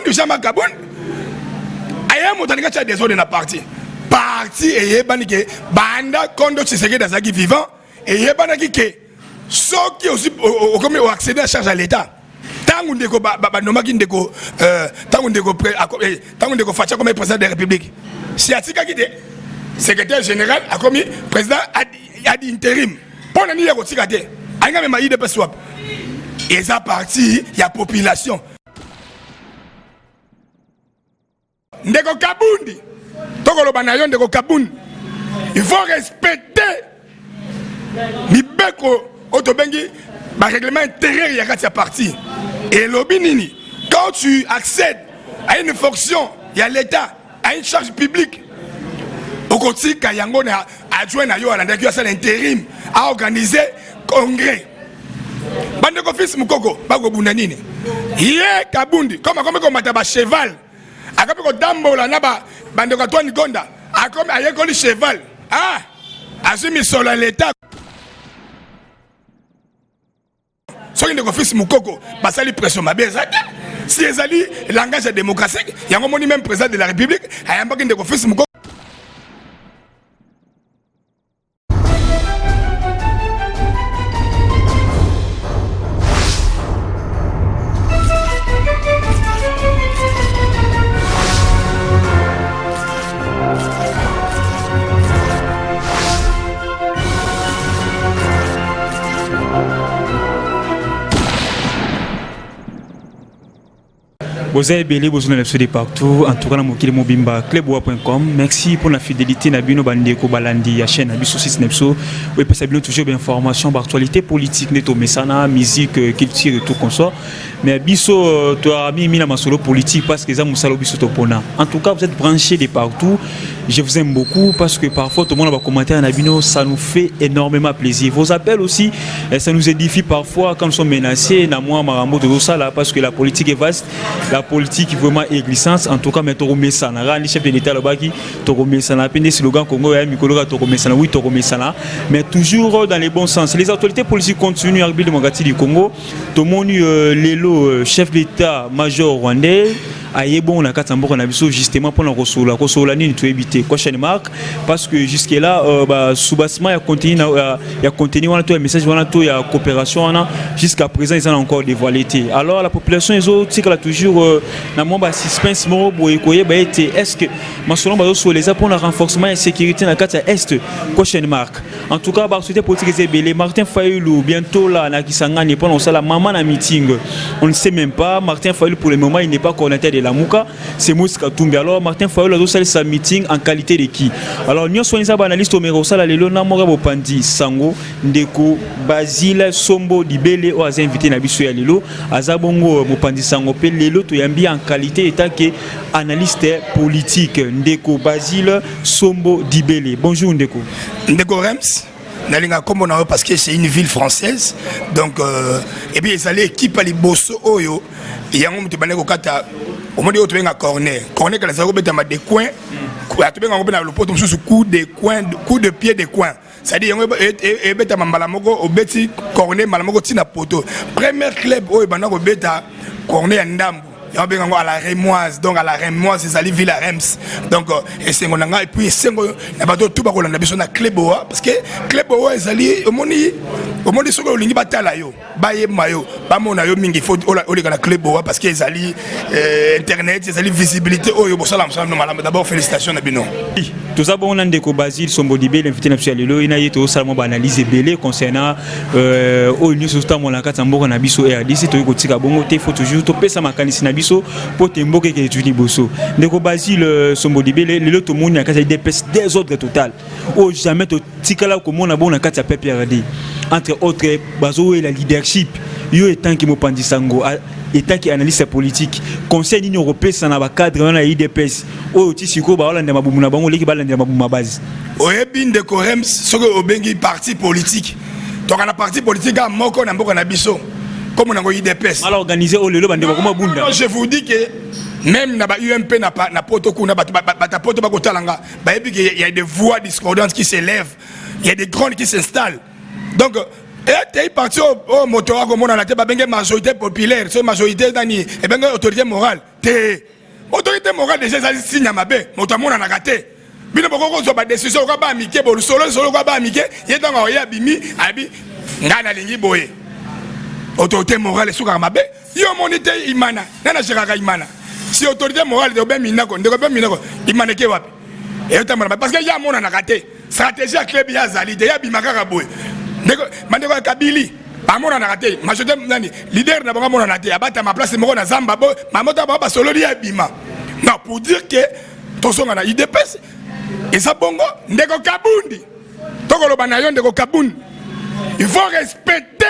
Kaboun, Jean-Marc Kaboun. Aïe, mon taniga tcha des ordres dans parti. Parti et yébanique, banda kondo tshiseke d'azaki vivant et yébanique que ceux qui aussi au accéder à charge à l'État. Tant ndeko ba nomaki ndeko tant ndeko facha comme président de la République. Si atika qui secrétaire général a commis président a dit intérim. Pour nani ya kotika te. Anga même IDP swap. Et ça parti il y a population. Ndeko Kabundi. Tokolo banayon ndeko Kabundi. Il faut respecter Libeko Otobengi le règlement intérieur il y a parti. Et l'obinini, quand tu accèdes à une fonction, il y a l'État, à une charge publique, au côté Kayango a adjoint à l'intérim, à organiser congrès. Bandeko fils Mukoko, Bago Bunanini. Yé Kabundi, comme on cheval, à comme Dambo la naba, Bandeko Antoine Gonda, à comme Ayekoli cheval. Ah, Azumi sur l'État. Soki ndeko fils Mukoko basali pression mabeza si ezali langage démocratique yango moni même président de la République ayambaki ndeko fils Mukoko. Vous avez belé besoin de partout, en tout cas, dans Mobimba, cleboa.com. Merci pour la fidélité. Nabino Bandeko Balandi, la chaîne Abisso 6 Nepso. Oui, parce que toujours d'informations, d'actualité politique, neto mesana, musique, culture et tout comme ça. Mais Abisso, tu as mis la masolo politique parce que ça m'a salo Abisso topona. En tout cas, vous êtes branchés de partout. Je vous aime beaucoup parce que parfois tout le monde va commenter à Nabino, ça nous fait énormément plaisir. Vos appels aussi, ça nous édifie parfois quand nous sommes menacés. Namoi Marambo de ça là parce que la politique est vaste. La politique vraiment est glissante. En tout cas, mais Toro Messana, le chef de l'État là-bas qui Toro Messana, peine slogan Congo et Mikolo Toro Messana, oui Toro Messana, mais toujours dans les bons sens. Les autorités politiques continuent à arbitrer le Mangati du Congo. Tout le monde Lelo, chef d'État major rwandais. Aïe bon la Katambo on a vu justement pour la Rosola ni tu éviter question marque parce que jusque là sous-bassement il y a contenu on a tout un message on a tout il y a coopération on a jusqu'à présent ils ont encore dévoilé. Alors la population ils ont toujours dans mon suspense moro boye est-ce que selon sur les pour le renforcement et sécurité dans la carte est question marque en tout cas société politique est belé Martin Fayulu bientôt là na Kisangani pendant ça la maman na meeting on ne sait même pas Martin Fayulu pour le moment il n'est pas coordinateur de la Mouka, c'est Mouska Toumbi. Alors Martin Fayulu a aussi sa meeting en qualité de qui? Alors nous sommes les analystes au Merosala Lelo Namora Bopandi Sango Ndeko Basile Sombo Dibele ou a invité Nabiso ya Lelo Azabongo Bopandi Sango pe Lelo to yambi en qualité état que analyste politique Ndeko Basile Sombo Dibele. Bonjour Ndeko. Ndeko Rems. Nalinga comme on a parce que c'est une ville française donc et puis ils allaient équipe à Liboso Oyo et yango mutibane ko kata au monde oto benga corner kala zako beta ma des coins ko to benga ko bena le poto sous coup de coin coup de pied de coin ça dit yango e beta mambala moko obeti corner mala moko tina poto premier club oyo bana ko beta corner ya ndambo à la Rémoise, donc à la Rémoise, c'est la ville à Reims. Donc, et c'est mon et puis c'est mon abato tout bas qu'on a besoin de Cléboa parce que Cléboa est allé au monde sur le ligne batala yo, baye mayo, pas mon ayo mingi faut au la Cléboa parce que les alliés internet, les alliés visibilité oh yo bon salam d'abord félicitations Nabino. Tout ça bon on a des Basile Sombodibé l'invité national Lelo il a été au salon analyse belé concernant au news sur mon la Katambo na biso et RDC to ko tika bongo te faut toujours to pesa makanisi na biso pour te mboke ke tuni boso ndeko Basile Sombodibé le to moni na kasa des autres total au jamais to tikala ko mona bon na kasa PPRD entre autres bazo et la leadership yo étant qui Mopandi Sango état qui analyste politique conseil d'union européenne ça na ba cadre na IDPS o tisiko ba wala ndema bumuna bango leki bala ndema bumuma base oyebinde ko Rems soko obengi parti politique to kana parti politique a moko na mboka na biso comme on a IDPS mal organisé au lelo bande bakoma bunda je vous dis que même na ba UMP na poto kuna ba poto ba kotalanga ba yebi il y a des voix discordantes qui s'élèvent il y a des grones qui s'installent donc et parti au moteur comme on a la majorité populaire, c'est majorité d'ani et bien autorité morale. Té. Autorité morale déjà ça signe à ma baie. Motamona n'a raté. Bino boko zo ba décision ko ba mike bo solo ko ba mike. Yé dans ya bimi abi ngana lingi boye. Autorité morale suka ma baie. Yo monité imana. Nana shiraka imana. Si autorité morale de ben minako, de ben minako, imana ke wapi. Et parce que y a mon n'a raté. Stratégie à club ya zali de ya bimaka boye. Mandeko Kabili. Pas mon n'a raté. Majorité leader n'a pas mon n'a raté. Abata ma place mon na zamba bo. Mamota ba solo li abima. Non, pour dire que ton son a IDPS et ça bongo ndeko Kabundi. Tokolo banayon ndeko Kabundi. Il faut respecter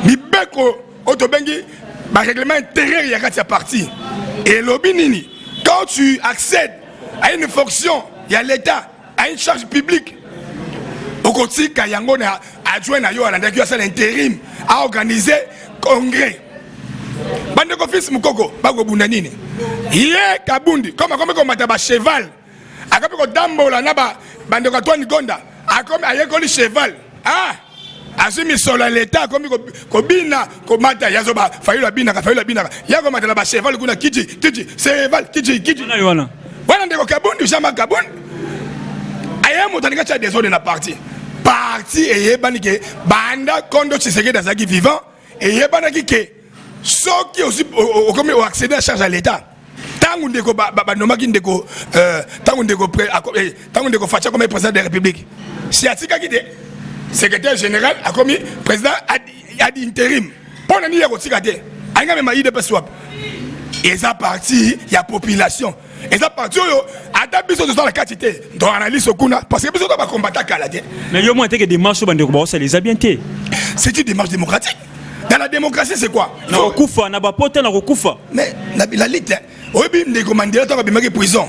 Mibeko Otobengi ba règlement intérieur ya katia parti. Et l'obinini quand tu accèdes à une fonction, il y a l'État, à une charge publique. Au côté Kayango a adjoint à l'intérim à organiser congrès. Bande fils Mukoko, Bago Bunanini. Yé Kabundi, comme un cheval. A comme Dambo la Naba, Bande Katouani Gonda, a comme Ayekoli cheval. Ah! Asumi solo l'État, comme Kobina, Komata, Yazoba, Fayula Bina, Yakomata la cheval, Kuna Kiji, cheval, Kiji. Voilà ndeko Kabundi, Jama Kabundi. Aya motanika cha des ordres na parti. Parti et yebanike banda kondo Tshisekedi azaki vivant et yebanaki ke soki aussi au accéder à charge à l'État. Tangu ndeko banomaki ndeko tangu ndeko facha comme président de la République. Si atika kite secrétaire général a commis président ad intérim. Pona ni yako tika te. Anga mema IDPS swap. Et ça parti il y a population. Et ça parti yo ata biso de la quantité dans analyse okuna parce que biso doit combattre kalade. Mais yo mo que démarche bandeko ba ça les a bien té. C'est une démarche démocratique. Dans la démocratie c'est quoi? Non, kufa na ba pote na kufa. Mais la lutte oyebi ndeko Mandela to abimaki prison.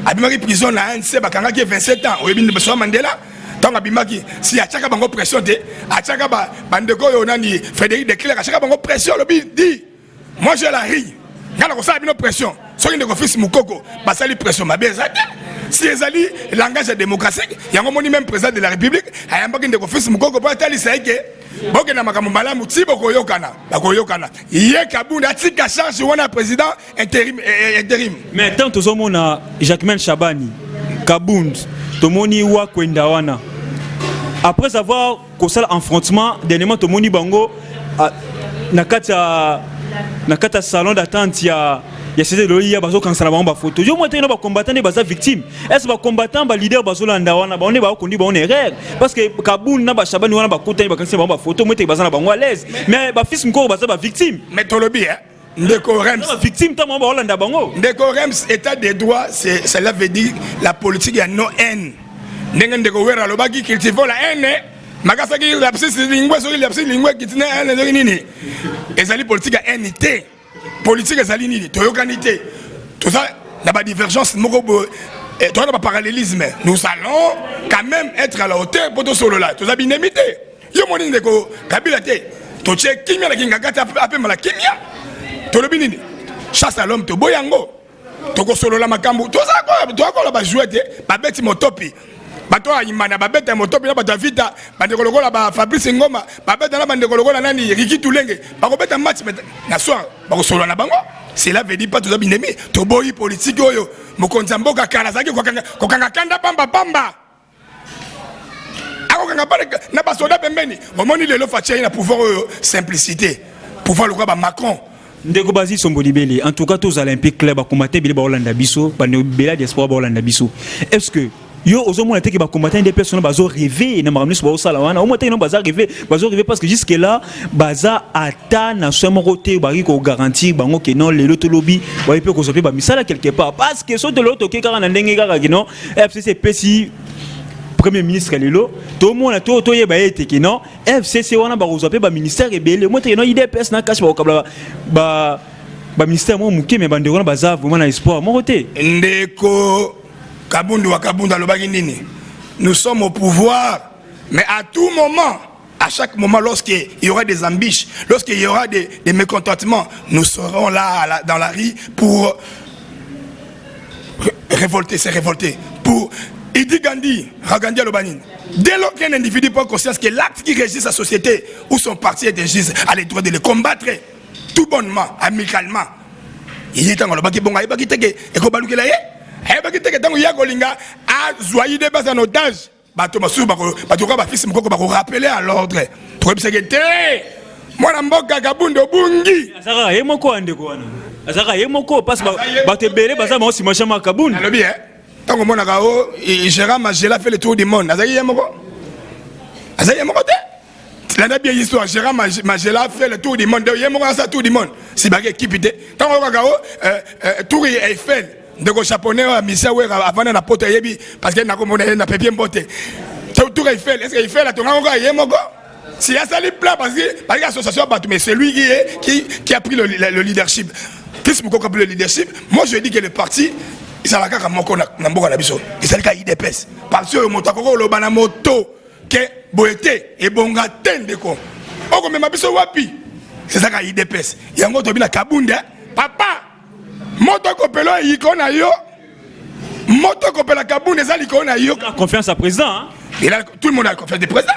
Abimaki prison na ANC bakanga ki 27 ans. Oyebi ndeko Mandela tant abimaki si achaka bango pression te achaka ba bandeko yo nani Frédéric Leclerc achaka bango pression lobi dit moi je la rie. Ngana ko sa bino pression. Soki ndeko fils Mukoko basali pression mabe zaki. Si ezali langage démocratique, yango moni même président de la République ayambaki ndeko fils Mukoko po atali saike boke na makambo malamu ti bokoyokana bakoyokana. Yé Kabundi atika charge wana président intérim. Mais tant tozomona Jacquemaine Chabani Kabundi tomoni wa kwenda wana. Après avoir causé l'affrontement dernièrement tomoni bango nakata salon d'attente ya c'était le ya bazo kansala ba photo yo moté no ba combattant ne baza victime est-ce ba combattant ba leader bazo landa wana ba on ba kondi ba on erreur parce que Kabundi na ba Chabani wana ba kota ba kansala ba photo moté baza na bango à l'aise mais ba fils mko baza ba victime mais tolobi hein ndeko Rems victime ta ba Hollanda bango ndeko Rems état des droits cela veut dire la politique ya no haine ndenge ndeko wera lobaki cultivons la haine makasaki lapsis lingwe so lapsis lingwe kitina haine nini ezali politique ya haine politique ezali nini toyokanité tout ça na ba divergence moko et toi na ba parallélisme nous allons quand même être à la hauteur pour tout solo là tout ça binemité yo moni ndeko Kabila te to che kimia la kingakata ape mala kimia to lobi nini chasse à l'homme to boyango to ko solo la makambu tout ça quoi to ko la ba jouer te ba beti motopi bato ayimana babeta motopi na bato vita bandeko lokola ba Fabrice Ngoma babeta na bandeko lokola nani Riki Tulenge bakobeta match na soir bakosolo na bango cela veut dire pas tout ça binemi to boyi politique oyo mokonzi mboka kala zaki kokanga kanda pamba akokanga pa na basoda pembeni omoni lelo fatia na pouvoir oyo simplicité pouvoir lokola ba Macron ndeko bazi sombolibeli en tout cas tous olympiques club akomate bile ba Hollanda biso ba bela diaspora ba Hollanda biso est-ce que yo ozomona te que ba combattant des personnes bazo rêver na makambo ba osala wana au moins te no bazo rêver parce que jusque là baza ata na somo côté ba ko garantir bango que non lelo to lobby ba peut ko sope ba misala quelque part parce que so de l'autre ke kaka na ndenge kaka que non FCC PC premier ministre lelo to mona to yeba ete que non FCC wana ba ko sope ba ministère rebelle au moins te no IDPS na cache ba ministère mo muke mais bande wana baza vraiment na espoir mo côté ndeko Kabundi wa Kabundi alobaki nini nous sommes au pouvoir mais à tout moment à chaque moment lorsqu'il y aura des embûches lorsqu'il y aura des mécontentements nous serons là dans la rue pour révolter pour Idi Gandhi Ragandi Alobanine dès lors qu'un individu prend conscience que l'acte qui régit sa société ou son parti est injuste a le droit de le combattre tout bonnement amicalement il est en lobaki bonga ibaki teke et ko balukela ye ibaki teke tango ya kolinga a zoyi de base en otage bato masu bato ka ba fils moko ba ko rappeler à l'ordre to biseke te mwana mboka kabundo bungi azaka ye moko ande ko wana azaka ye moko parce bato belé baza mo si machama kabundo alobi tango mona ka o Gérard Magela fait le tour du monde azaki ye moko te la bien histoire Gérard Magela fait le tour du monde il y a mon ça tour du monde si bague équipe te tant on regarde tour Eiffel de ko japonais misa we avant na poto yebi parce que na ko mona na papier mbote tour Eiffel est-ce que Eiffel a ton encore yemoko si ya sali plat parce que l'association battu mais c'est lui qui a pris le leadership qu'est-ce que a pris le leadership moi je dis que le parti il s'ala kaka moko na mboka na biso il s'ala ka IDPS parce que moto ko lo bana moto que boete et bonga tendeko oko mema biso wapi c'est ça ka IDPS yango to bina kabunda papa moto ko pelo ikona yo moto ko pela kabunda za likona yo confiance à président hein? Et là tout le monde a confiance du président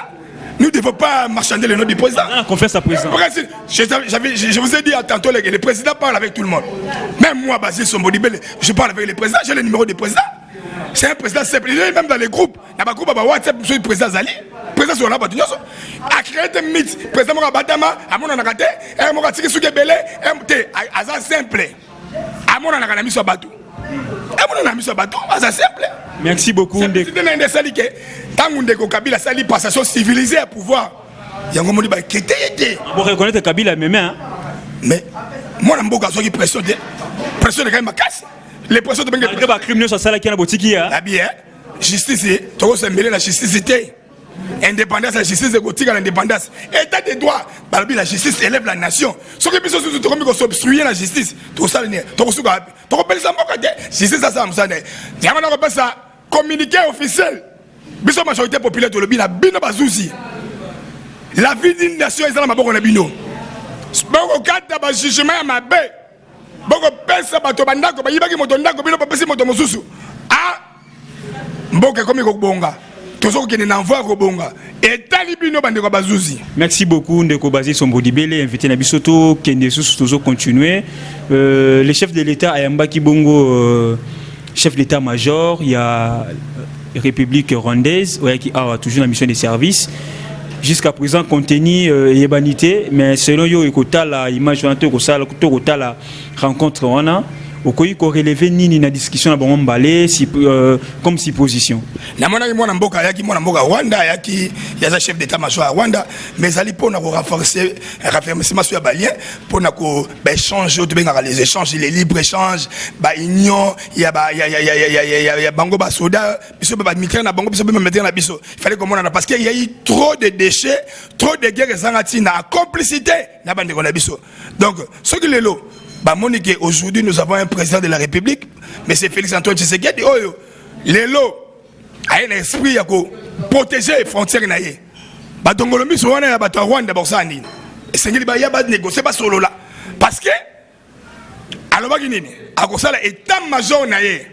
nous ne devons pas marchander le nom du président confiance à président je vous ai dit tantôt le président parle avec tout le monde même moi Basile Sombodibele je parle avec le président j'ai le numéro du président. C'est un président simple. Il est même dans les groupes. Il y a des groupes WhatsApp, le président Zali. Le président sur la bataille. A créé des mythes. Le président Morabatama, à mon anakate, et Moratiki Sugebele, à simple. À mon anakana mis sur bateau. À mon anakana mis sur bateau, à simple. Merci beaucoup. C'est un sali que, tant que Kabila sali passation civilisée à pouvoir. Il y a un moment où il y a on reconnaît Kabila, mais moi, je suis pression de quand même ma casse. Les pressions de Bengue criminels sur ça qui a botiki la bien justice to se mêler la justice était indépendance la justice de gotika l'indépendance état de droit balbi la justice élève la nation ce que biso to comme ko obstruer la justice to ça ne to suka to ko pelisa moko de justice ça ça musane yama na ko pesa communiqué officiel biso majorité populaire to lobi na bino bazuzi la vie d'une nation ezala maboko na bino boko kata ba jugement ya mabe boko pesa bato bandako bayibaki moto ndako bino papesi moto mosusu ah mboka komi ko bonga tozo kene na envoi ko bonga etali bino bandeko bazuzi. Merci beaucoup Ndeko Basile Sombodibele invité na bisoto kende susu tozo continuer le chef de l'état ayamba kibongo chef d'état-major il y a République rwandaise qui a toujours la mission de service. Jusqu'à présent, contenu et banité, mais selon yo ekota la image de la rencontre on a au quoi il relevé ni na discussion na bon balé comme supposition. Na mona mwana mboka yaki mwana mboka Rwanda yaki ya chef d'état-major à Rwanda mais ali pour na renforcer renforcement sur balien pour na ko échange de benga les échanges les libres échanges ba union ya bango ba soda biso ba militaire na bango biso ba militaire na biso il fallait comme on a parce qu'il y a eu trop de déchets trop de guerres zangati na complicité na bande ko na biso donc ce que les lots bah Monique aujourd'hui nous avons un président de la République mais c'est Félix Antoine Tshisekedi oyo lelo a un esprit à protéger les frontières naie bah donc le miso wana ya bato Rwanda borsani esengeli ba ya ba négocier ba solo là parce que alors ba nini akosala état-major naie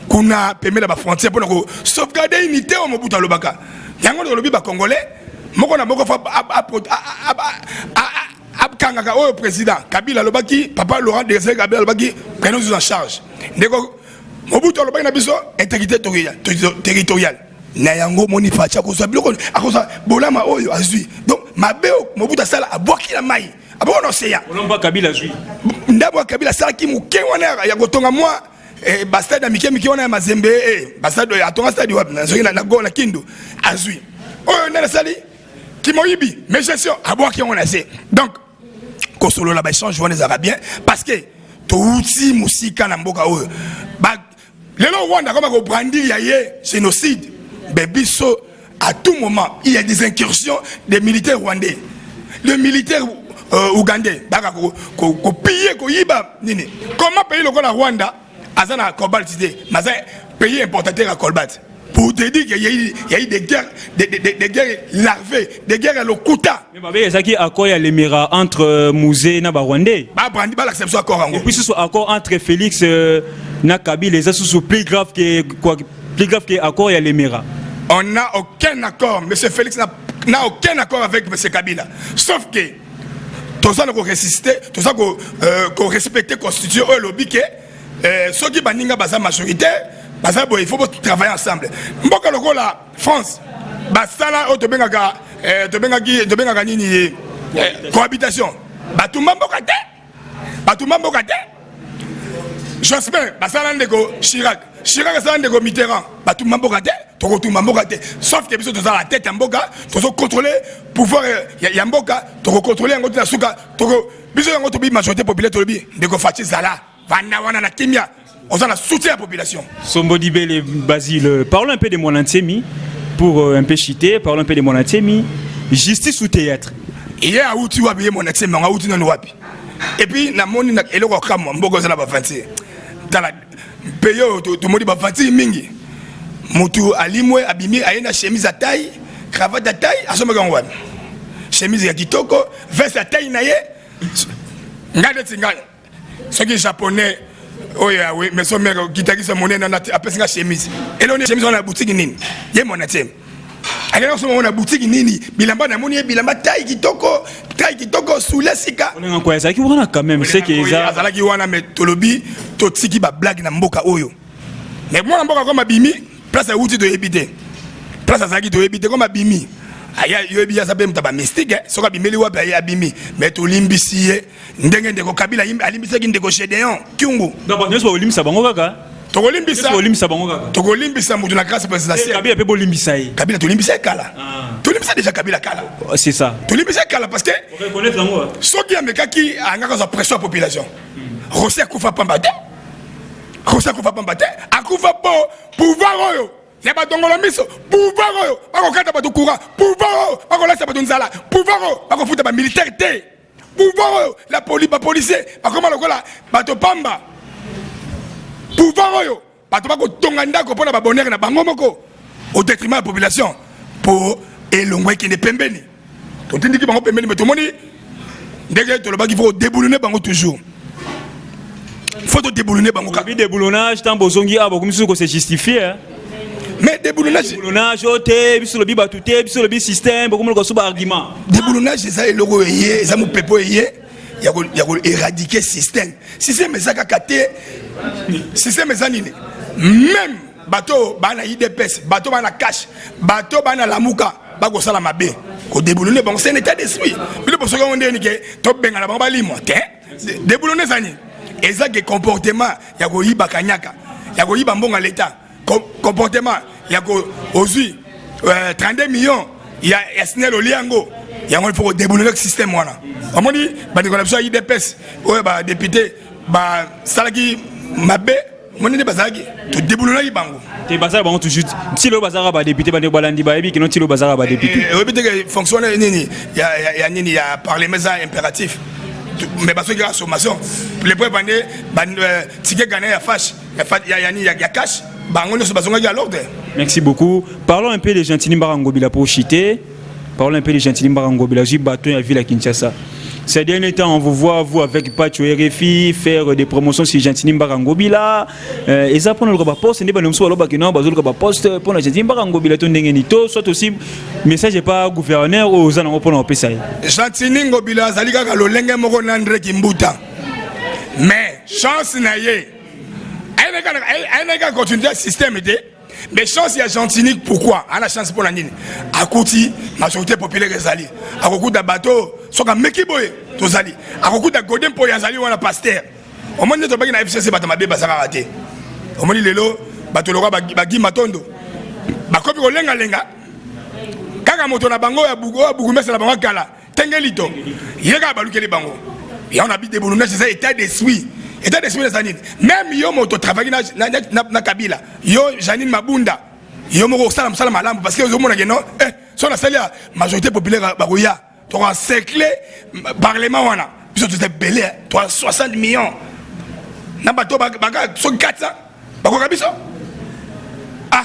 kuna pemela ba frontière pour sauvegarder unité au Mobutu Lobaka yango le lobby ba congolais moko na moko fa Kangaka au président Kabila Lobaki papa Laurent Désiré Kabila Lobaki prenons en charge ndeko Mobutu Lobaki na biso intégrité territoriale na yango moni facha ko sabilo akosa bolama oyo azui donc mabeo Mobutu sala abwaki la mai abona océan olomba Kabila azui ndabo Kabila sala ki muke wana ya gotonga moi bastade amike miki wana ya Mazembe bastade atonga stade wa na go na Kindu azui oyo ndala sali ki moyibi mais gestion abwaki on a c'est donc Kosolo la échange les Arabiens parce que touti musika na mboka oyo ba lelo Rwanda comme ko brandir yaye génocide bebiso à tout moment il y a des incursions des militaires rwandais les militaires ougandais baka ko piller ko yiba nini comment payer le Rwanda azana cobalt idée mais pays importateur à cobalt pour te dire qu'il y a eu des guerres, des guerres larvées, des guerres à l'Okuta. Mais il y a un accord entre Mouzé et Rwandais. Et puis ce accord entre Félix et Kabila, c'est plus grave que l'accord et l'Émirat. On n'a aucun accord. M. Félix n'a aucun accord avec M. Kabila. Sauf que tout ça qu'on résister, tout ça qu'on respecter constitution au lobby que ceux qui baninga basa majoritaire, basa il faut travailler ensemble. Mboka loko la France, basa la to benga nini cohabitation. Batumba mboka te. Jospin, basa la ndeko Chirac ça ndeko Mitterrand, batumba mboka te, to tumba mboka te. Sauf que biso to za la tête en mboka, to contrôler pouvoir ya mboka, to contrôler ngoto na suka, to biso ngoto bi majorité populaire to bi ndeko Fachi Zala. Wana na kimia, on a soutien à la population. Sombodi Bele Basile, parlons un peu de mon antémi, pour un peu chiter, parlons un peu de mon antémi. Justice ou théâtre? Il y a où tu vas bien mon antémi, on a où tu n'en wapi. Et puis, na moni na elo kwa kama mbogo zala bafanti. Dans la payo to modi bafanti mingi. Mutu alimwe abimi ayena chemise à taille, cravate à taille, asoma kwa wapi. Chemise ya kitoko, veste à taille na ye. Ngade tingana. Ce qui est japonais, oh yeah, oui, mais son mère qui t'a dit sa monnaie, on a appelé ça chemise. Et là, on est chemise, on a boutique nini. Yé mon atem. Alors, on a boutique nini. Bilamba na moni, bilamba taille kitoko sous la sika. On est en quoi ça qui wana quand même, c'est que ça. Ça là qui wana mais tolobi, totiki ba blague na mboka oyo. Mais moi na mboka comme abimi, place à outil de habiter. Place à zaki de habiter comme abimi. Aya yobi ya sabe mtaba mystique soka bimeli wapi aya abimi mais to limbisi ndenge ndeko kabila alimbisa ki ndeko Gédéon Kyungu d'abord nous so limbisa bango kaka to limbisa bango kaka to limbisa mutu na grâce présidentielle kabila pe bo limbisa yi kabila to limbisa kala to limbisa déjà kabila kala c'est ça to limbisa kala parce que on reconnaît bango soki ameka ki anga ko pression à population Rosé akufa pambate akufa po pouvoir oyo c'est pas donc miso pouvoir pas kata ba courant pouvoir pas laisser ba nzala pouvoir pas futa ba militaire té pouvoir la police ba policier pas comment lokola ba to pamba pouvoir pas to ba ko tonga ndako pona ba bonheur na bango moko au détriment de la population pour elongwe qui ne pembeni to tindiki bango pembeni mais to moni ndenge to lo ba ki faut déboulonner bango toujours faut to déboulonner bango ka bi déboulonnage tant bozongi abo comme si ko se justifier mais déboulonnage ote biso lobi batute biso lobi système beaucoup ko suba argument déboulonnage ça et logo yé ça mo pepo yé ya ko éradiquer système ça kakate système ça nini même bateau bana IDPS bateau bana cash bateau bana lamuka ba ko sala mabe ko déboulonner bon c'est un état d'esprit bilo pour soka onde ni ke to benga na ba limo te déboulonner ça ni exact comportement ya ko yiba kanyaka ya ko yiba mbonga l'état comportement il y a aussi 32 millions il y a SNL au Liango il y a il faut déboulonner le système voilà on dit bah des connexions IDPS ouais bah député bah salaki mabe on dit bazaki tout déboulonner bango te bazar bango toujours si le bazar ba député ba ne balandi ba ebi que non ti le bazar ba député député fonctionne nini il y a nini il y a parlement impératif mais parce que la sommation les points bandé ticket gagné ya fâche il y a cash. Merci beaucoup. Parlons un peu de Gentili Mbarangobila pour chiter. Parlons un peu de Gentili Mbarangobila. J'ai battu la ville à Kinshasa. Ces derniers temps, on vous voit, vous, avec Pacho RFI, faire des promotions sur Gentili Mbarangobila. Et ça, pour nous, poste, n'est pas nous sommes là, poste pour la Gentili Mbarangobila, soit aussi, message n'est pas gouverneur ou aux années pour nous passer. Gentili Mbarangobila, ça dit que le lengue moro nandre kimbuta. Mais, chance naye. Elle n'a continué le système, mais chance il y a Gentili, pourquoi? Elle a la chance pour la nine. À côté, majorité populaire est allée. À côté de bateau, soit comme Mekiboy, tous allés. À côté de Godin pour y aller, on a pasteur. Au moins, nous avons une FCC, Batamabé, Basara raté. Au moins, les lots, Batolora, Bagi Matondo. Bakobi Lenga Lenga. Kaka moto na bango ya Bugo, Bougumesa la bango Kala. Tengelito. Yega Baluke les bango. Et on habite des boulonnais, c'est ça, état d'esprit. État d'esprit de Zanine. Même yo moto travaille na Kabila. Yo Janine Mabunda. Yo moko salam salam malam parce que yo mona geno so na salia majorité populaire baroya. Tu as cerclé parlement wana. Puis tu t'es belé 60 millions. Na bato baga so 400. Bako kabiso. Ah.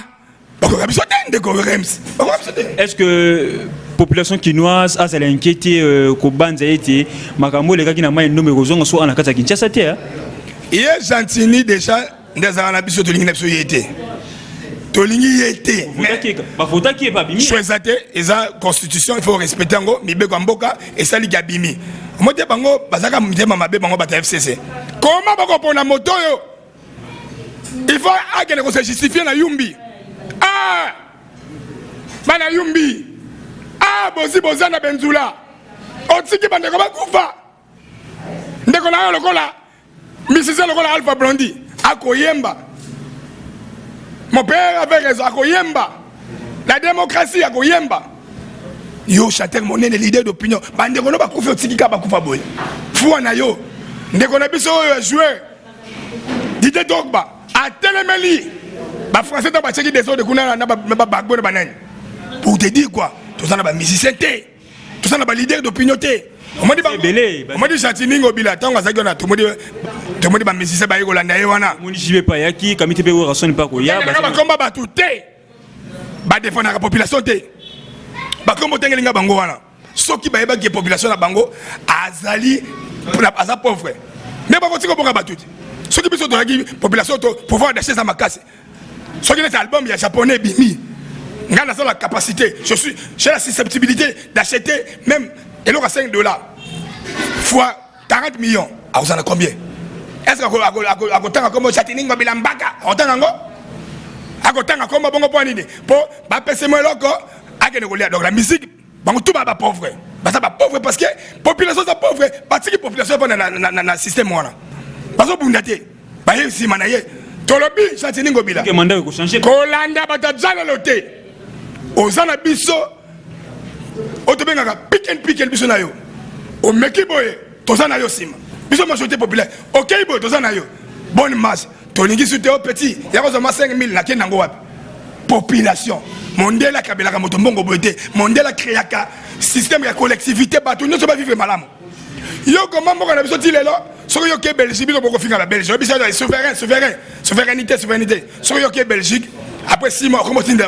Bako kabiso de ko rems. Bako kabiso. Est-ce que population quinoise a s'est inquiétée ko banza été makambo les gars qui na mai numéro zongo so ana kata Kinshasa te. Il est Gentili déjà des anabiso de l'ingénieur été. tolingi yete ba vota qui est pas bimi choisate eza constitution il faut respecter ngo mibeko mboka et sali gabimi moté bango bazaka mutema mabe bango bata FCC comment bako pona moto yo il faut agene ko se justifier na yumbi bana yumbi bozi bozana benzula otiki bandeko bakufa ndeko na yo lokola misise lokola Alpha Blondy akoyemba mon père avait raison akoyemba la démocratie akoyemba yo chanter monene leader d'opinion bandeko no bakufa otikika bakufa boy fuwa na yo ndeko na biso yo joueur Didier Drogba a telemeli ba français ta ba cheki des autres kuna na ba bagbo na banani pour te dire quoi tout ça na ba musicien té tout ça na ba leader d'opinion té on m'a dit Chatiningo bila tanga zaki na to modi ba musicien ba yolanda ye wana moni jibe pa yaki kamite be rason pa ko ya ba komba ba tout té ba défendre la population té ba kombo tengelinga bango wana soki ba yeba ki population na bango azali aza pauvre mais ba kotiko bonga ba tout soki biso to la population to pouvoir d'acheter sa makase soki les albums ya japonais bimi ngana ça la capacité j'ai la susceptibilité d'acheter même et l'euro à $5 fois 40 millions à vous en a combien est-ce que à côté comme Chatiningo bilambaka autant ngo à côté comme bongo point ni pour ba pese moi loko à que ne donc la musique bango tout ba pauvre ba ça ba pauvre parce que population ça pauvre parce que population pas na système wana parce que bundate ba yesi manaye tolobi Chatiningo bila que mandat ko changer kolanda batajala loté ozana biso otobenga pick and biso na yo o mekiboye tozana yo sima biso majorité populaire OK boye tozana yo bonne masse tolingi sute au petit yako zoma 5000 na kenango wapi population mondela kabela ka moto mbongo boyete mondela créaka système ya collectivité bato nyonso ba vivre malamu yo comment moko na biso tilelo soko yo ke Belgique biso boko finga la Belgique biso souveraineté soko yo ke Belgique après 6 mois comment tinda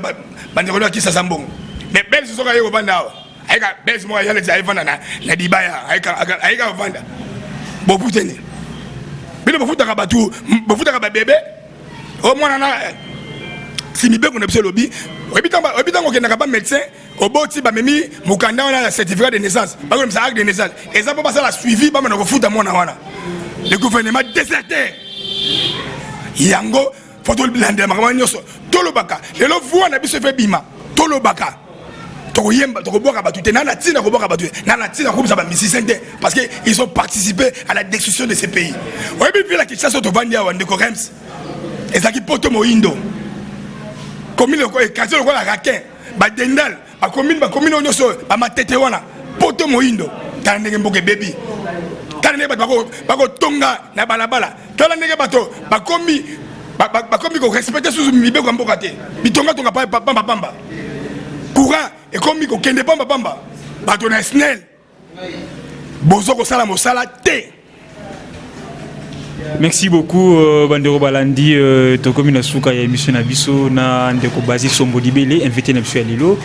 bandeko ki sa mbongo mais Belgique soko yo banda aika Belgique moi yale za ivana na dibaya aika vanda boputene bino bofuta ka bébé au moins na si mi beko na biso lobi obitango ke na ba médecin oboti ba memi mukanda wana certificat de naissance ba comme ça acte de naissance et ça pas ça la suivi ba na kofuta mwana wana le gouvernement déserté yango photo blande makama nyoso tolobaka lelo vuwa na biso fe bima tolobaka tokoyemba tokoboka batu te nana tina koboka batu nana tina ko ba musicien parce que ils ont participé à la destruction de ces pays oyebi vila ki chaso to vandia wa ndeko Rems ezaki poto moindo commune ko quartier ko la raquin ba dendal ba commune onyoso ba matete wana poto moindo tala ndenge mboke baby tala ndenge bako tonga na balabala tala ndenge bato bakomi ko respecter sous mibeko mboka te bitonga tonga pa pamba courant et comme ko kende pamba bato na snel bozo ko sala mosala te. Merci beaucoup Bandero Balandi to commune suka ya émission na biso na ndeko Basile Sombo Libele invité na biso ya lelo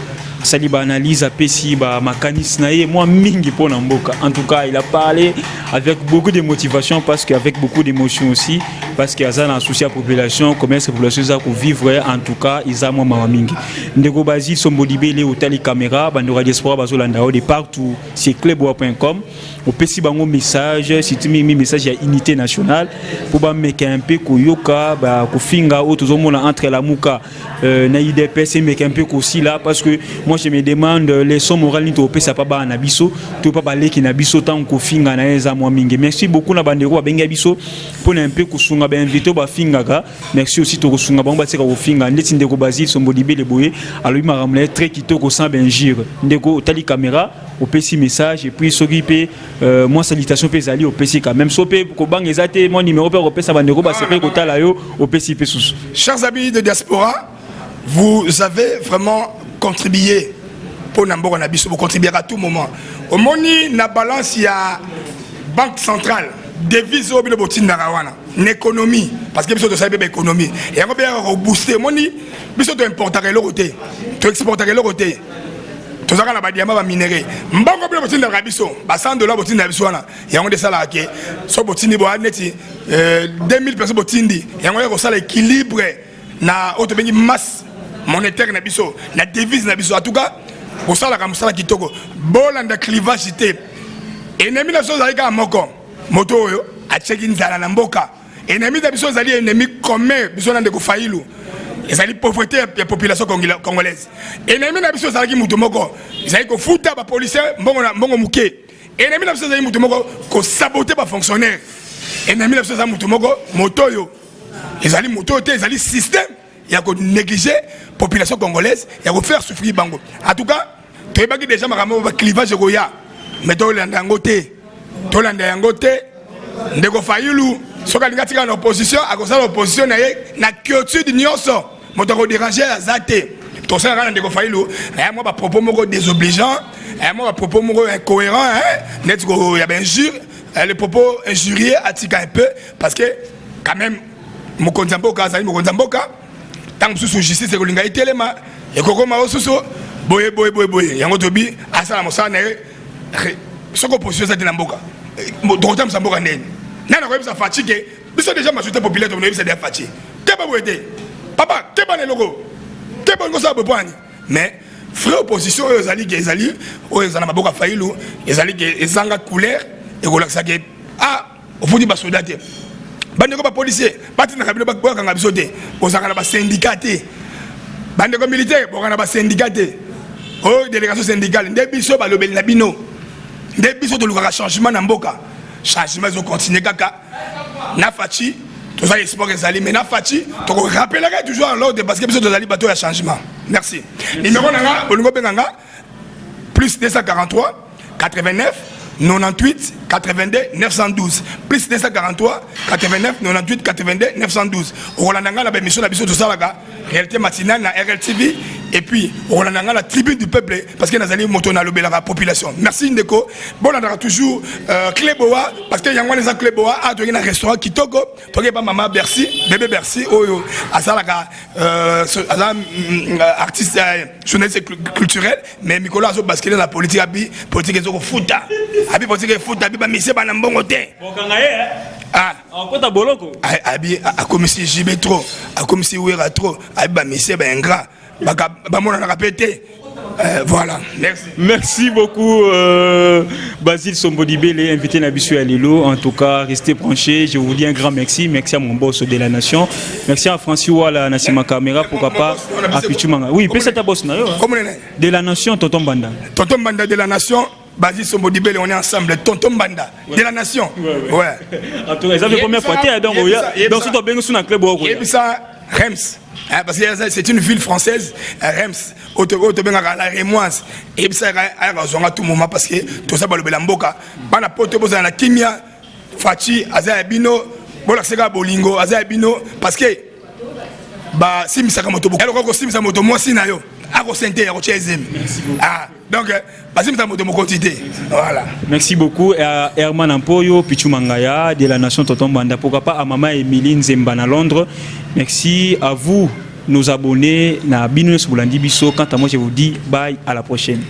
sali ba analyse apesi ba makanis na ye moi mingi pona mboka. En tout cas, il a parlé avec beaucoup de motivation parce qu'avec beaucoup d'émotion aussi parce qu'il y a un souci à la population comment est-ce que la population pour vivre en tout cas ils ont moi mingi. Ndeko Basile Sombo Libele hôtel caméra Bandora diaspora bazolanda de partout c'est clubwa.com au pesi bango message si tu mis message à unité nationale pour ba meka un peu koyoka ba kofinga otozomona entre la muka na IDPS meka un peu aussi là parce que moi je me demande les sons morales ni to pesa pa ba na biso to pa ba leki na biso tant kofinga na eza moi mingi. Merci beaucoup na bandeko ba benga biso pour un peu kosunga ba invité ba finga ka merci aussi to kosunga bango ba tseka kofinga ndeti ndeko Basile Sombo Libele boye alors ma ramle très kitoko sans benjir ndeko tali caméra au PC message et puis s'occuper moi salutation pezali au PC quand même sopé ko bang ezate mon numéro pe au PC bandeko ba sepe ko tala yo au PC sous. Chers amis de diaspora, vous avez vraiment contribué pour Namboka na biso, vous contribuerez à tout moment. Au moni na balance il y a banque centrale devise au bilo botinda rawana l'économie parce que biso to sabe économie et on va booster moni biso to importer le côté to exporter le côté to zaka na ba diamant ba minerai mbongo bilo botinda rabiso ba $100 botinda biso wana yango de sala ke so botindi bo aneti 2000 personnes botindi yango ko sala équilibre na auto bengi masse monétaire na biso la devise na biso en tout cas pour ça la kamsala kitoko bolanda clivage té ennemi na so zali ka moko moto oyo a cheki nzala na mboka ennemi na biso zali ennemi commun biso na ndeko Fayulu ezali pauvreté ya population congolaise ennemi na biso zali mutu moko ezali ko futa ba policier mbongo muke ennemi na biso zali mutu moko ko saboter ba fonctionnaire ennemi na biso zali mutu moko moto yo ezali moto te ezali système il y a que négliger population congolaise il y a que faire souffrir bango en tout cas tu es déjà makambo ba clivage goya mais to landa ngote ndeko Fayulu soka lingatika na opposition akosala opposition na ye na quiétude nyonso moto ko déranger azate to ça na ndeko Fayulu moi ba propos moko désobligeant moi ba propos moko incohérent net ko ya ben injure les propos injurieux atika un peu parce que quand même mokonzi mboka azali mokonzi mboka tant que sous justice ekolinga itelema ekokoma osusu boye yango tobi asala mosala na ye soko opposition ça na mboka drotam sa mboka ndeni nana ko bisa fatigue biso déjà majorité populaire to bisa déjà fatigue keba boyete papa keba ne logo keba ngo sa bopani mais frère opposition ezali o ezana maboka Fayulu ezali ke ezanga couleur ekolakisa ke ofudi ba soldat te bandeko ba policier batina kabino ba kanga biso te ozanga na ba syndicat te bandeko militaire bokana ba syndicat te délégation syndicale nde biso ba lobeli na bino nde biso to lukaka changement na mboka changement zo continuer kaka na fachi to ça espoir ezali mais na fachi to rappeler toujours en l'ordre parce que biso to zali bateau ya changement merci numéro nanga bolingo benganga plus 243 89 98 82 912 plus 243 89 98 82 912 Rolandanga la émission la biso de Salaka réalité matinale na RLTV et puis Rolandanga la tribune du peuple parce que nazali moto na lobela la population merci ndeko bon on aura toujours Cléboa parce que yangwa les Cléboa a donné un restaurant kitoko pour que pas maman Bercy bébé Bercy oyo asalaka artiste journaliste culturel mais Nicolas zo basculer la politique politique ezo futa abi politique futa abi ba mise ba na mbongo te bokanga en kota boloko abi a comme si JB trop a comme si Wera trop abi ba mise ba ingrat ba mona na répéter voilà merci beaucoup Basile Sombodibele invité Nabisu Alilo en tout cas restez branchés je vous dis un grand merci à mon boss de la nation merci à Francis Wala Nassima Camera pourquoi pas à Pichumanga oui peut-être ta boss de la nation Tonton Banda de la nation Basile Sombodibele on est ensemble Tonton Banda de la nation ouais en tout cas ça fait première fois donc donc surtout bien sur un club et puis ça Reims parce que c'est une ville française Reims la Rémoise et puis ça a tout moment parce que tout ça le belamboka bana poto boza na kimia fachi azabino bola seka bolingo azabino parce que ba simisa moto alors ko simisa moto moi sinayo ako sente ya kochezem donc basimisa moto mo quantité voilà merci beaucoup à Herman Ampoyo Pichumangaya de la nation Tonton Banda pourquoi pas à maman Emilie Nzemba na Londres merci à vous nos abonnés na Bino Sobolandi Biso quant à moi je vous dis bye à la prochaine.